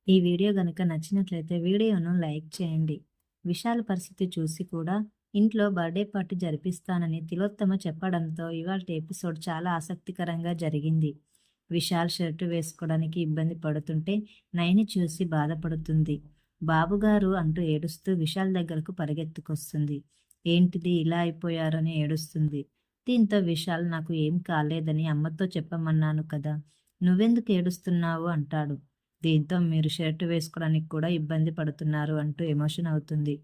ఈ వీడియో గనుక నచ్చినట్లయితే వీడియోను లైక్ చేయండి. విశాల్ పరిస్థితి చూసి కూడా ఇంట్లో బర్త్‌డే పార్టీ జరిపిస్తానని తిలోత్తమ చెప్పడంతో ఇవాల్టి ఎపిసోడ్ చాలా ఆసక్తికరంగా జరిగింది. విశాల్ షర్టు వేసుకోవడానికి ఇబ్బంది పడుతుంటే నయని చూసి బాధపడుతుంది. బాబుగారు అంటూ ఏడుస్తూ విశాల్ దగ్గరకు పరిగెత్తుకొస్తుంది. ఏంటిది ఇలా అయిపోయారని ఏడుస్తుంది. దీంతో విశాల్ నాకు ఏం కాలేదని అమ్మతో చెప్పమన్నాను కదా! నువ్వెందుకు ఏడుస్తున్నావు అంటాడు. దీంతో మీరు షర్ట్ వేసుకోవడానికి కూడా ఇబ్బంది పడుతున్నారు అంటూ ఎమోషన్ అవుతుంది.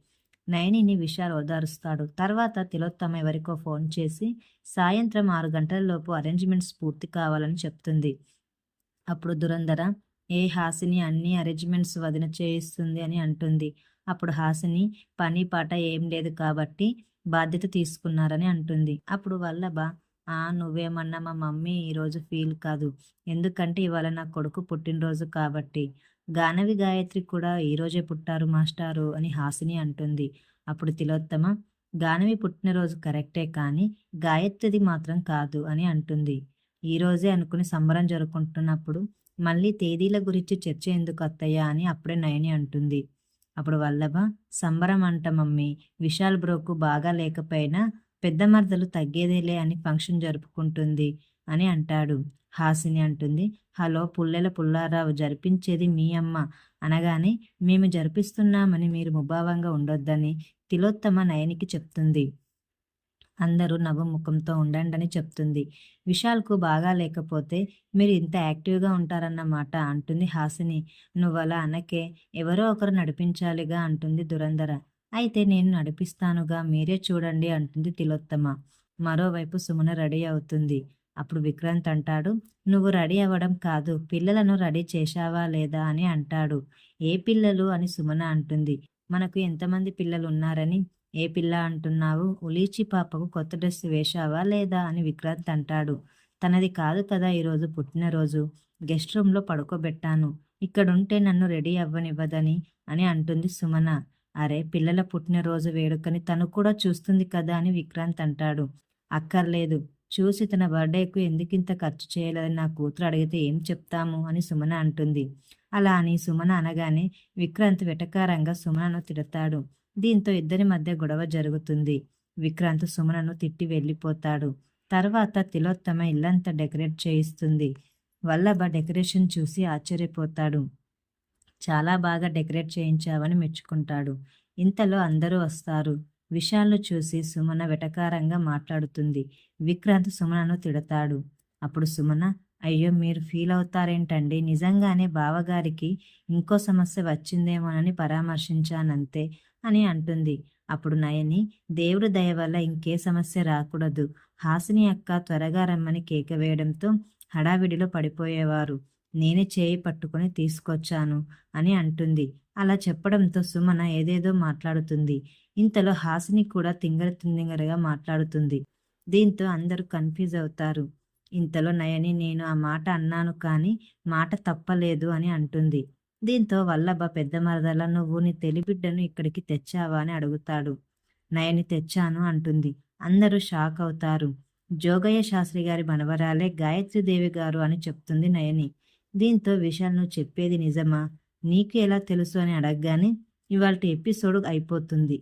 నయనిని విశాల్ ఓదారుస్తాడు. తర్వాత తిలోత్తమ ఎవరికో ఫోన్ చేసి సాయంత్రం 6 గంటలలోపు అరేంజ్మెంట్స్ పూర్తి కావాలని చెప్తుంది. అప్పుడు దురంధర హాసిని అన్ని అరేంజ్మెంట్స్ వదిన చేయిస్తుంది అని అంటుంది. అప్పుడు హాసిని పని పాట ఏం లేదు కాబట్టి బాధ్యత తీసుకున్నారని అంటుంది. అప్పుడు వల్లభ నువ్వేమన్నా మా మమ్మీ ఈరోజు ఫీల్ కాదు. ఎందుకంటే ఇవాళ నా కొడుకు పుట్టినరోజు కాబట్టి. గానవి గాయత్రి కూడా ఈరోజే పుట్టారు మాస్టారు అని హాసిని అంటుంది. అప్పుడు తిలోత్తమ గానవి పుట్టినరోజు కరెక్టే కానీ గాయత్రిది మాత్రం కాదు అని అంటుంది. ఈరోజే అనుకుని సంబరం జరుపుకుంటున్నప్పుడు మళ్ళీ తేదీల గురించి చర్చ ఎందుకు అత్తయ్య అని అప్పుడే నయని అంటుంది. అప్పుడు వల్లభ సంబరం అంట మమ్మీ, విశాల్ బ్రోకు బాగా లేకపోయినా పెద్ద మరదలు తగ్గేదేలే అని ఫంక్షన్ జరుపుకుంటుంది అని అంటాడు. హాసిని అంటుంది, హలో పుల్లెల పుల్లారావు, జరిపించేది మీ అమ్మ అనగానే మేము జరిపిస్తున్నామని మీరు ముభావంగా ఉండొద్దని తిలోత్తమ నయనికి చెప్తుంది. అందరూ నవ్వుముఖంతో ఉండండని చెప్తుంది. విశాల్కు బాగా లేకపోతే మీరు ఇంత యాక్టివ్గా ఉంటారన్నమాట అంటుంది హాసిని. నువ్వలా అనకే, ఎవరో ఒకరు నడిపించాలిగా అంటుంది దురంధర. అయితే నేను నడిపిస్తానుగా, మీరే చూడండి అంటుంది తిలోత్తమ. మరోవైపు సుమన రెడీ అవుతుంది. అప్పుడు విక్రాంత్ అంటాడు, నువ్వు రెడీ అవ్వడం కాదు, పిల్లలను రెడీ చేశావా లేదా అని అంటాడు. ఏ పిల్లలు అని సుమన అంటుంది. మనకు ఎంతమంది పిల్లలు ఉన్నారని. ఏ పిల్ల అంటున్నావు? ఉలీచి పాపకు కొత్త డ్రెస్ వేశావా లేదా అని విక్రాంత్ అంటాడు. తనది కాదు కదా ఈరోజు పుట్టినరోజు, గెస్ట్ రూమ్లో పడుకోబెట్టాను, ఇక్కడుంటే నన్ను రెడీ అవ్వనివ్వదని అని అంటుంది సుమన. అరే పిల్లల పుట్టినరోజు వేడుకని తను కూడా చూస్తుంది కదా అని విక్రాంత్ అంటాడు. అక్కర్లేదు, చూసి తన బర్త్డేకు ఎందుకింత ఖర్చు చేయలేదని నా కూతురు అడిగితే ఏం చెప్తాము అని సుమన అంటుంది. అలా అని సుమన అనగానే విక్రాంత్ వెటకారంగా సుమనను తిడతాడు. దీంతో ఇద్దరి మధ్య గొడవ జరుగుతుంది. విక్రాంత్ సుమనను తిట్టి వెళ్ళిపోతాడు. తర్వాత తిలోత్తమ ఇల్లంతా డెకరేట్ చేయిస్తుంది. వల్లభ డెకరేషన్ చూసి ఆశ్చర్యపోతాడు. చాలా బాగా డెకరేట్ చేయించావని మెచ్చుకుంటాడు. ఇంతలో అందరూ వస్తారు. విశాల్ను చూసి సుమన వెటకారంగా మాట్లాడుతుంది. విక్రాంత్ సుమనను తిడతాడు. అప్పుడు సుమన, అయ్యో మీరు ఫీల్ అవుతారేంటండి, నిజంగానే బావగారికి ఇంకో సమస్య వచ్చిందేమోనని పరామర్శించానంతే అని అంటుంది. అప్పుడు నయని, దేవుడి దయ వల్ల ఇంకే సమస్య రాకూడదు, హాసిని అక్క త్వరగా రమ్మని కేక వేయడంతో హడావిడిలో పడిపోయేవారు, నేనే చేయి పట్టుకొని తీసుకొచ్చాను అని అంటుంది. అలా చెప్పడంతో సుమన ఏదేదో మాట్లాడుతుంది. ఇంతలో హాసిని కూడా తింగరగా మాట్లాడుతుంది. దీంతో అందరూ కన్ఫ్యూజ్ అవుతారు. ఇంతలో నయని, నేను ఆ మాట అన్నాను కానీ మాట తప్పలేదు అని అంటుంది. దీంతో వల్లభ పెద్ద మరదల, నువ్వు నీ తెలిబిడ్డను ఇక్కడికి తెచ్చావా అని అడుగుతాడు. నయని తెచ్చాను అంటుంది. అందరూ షాక్ అవుతారు. జోగయ్య శాస్త్రి గారి మనవరాలే గాయత్రీదేవి గారు అని చెప్తుంది నయని. దీంతో విశాల్, నువ్వు చెప్పేది నిజమా, నీకు ఎలా తెలుసు అని అడగగానే ఇవాల్టి ఎపిసోడ్ అయిపోతుంది.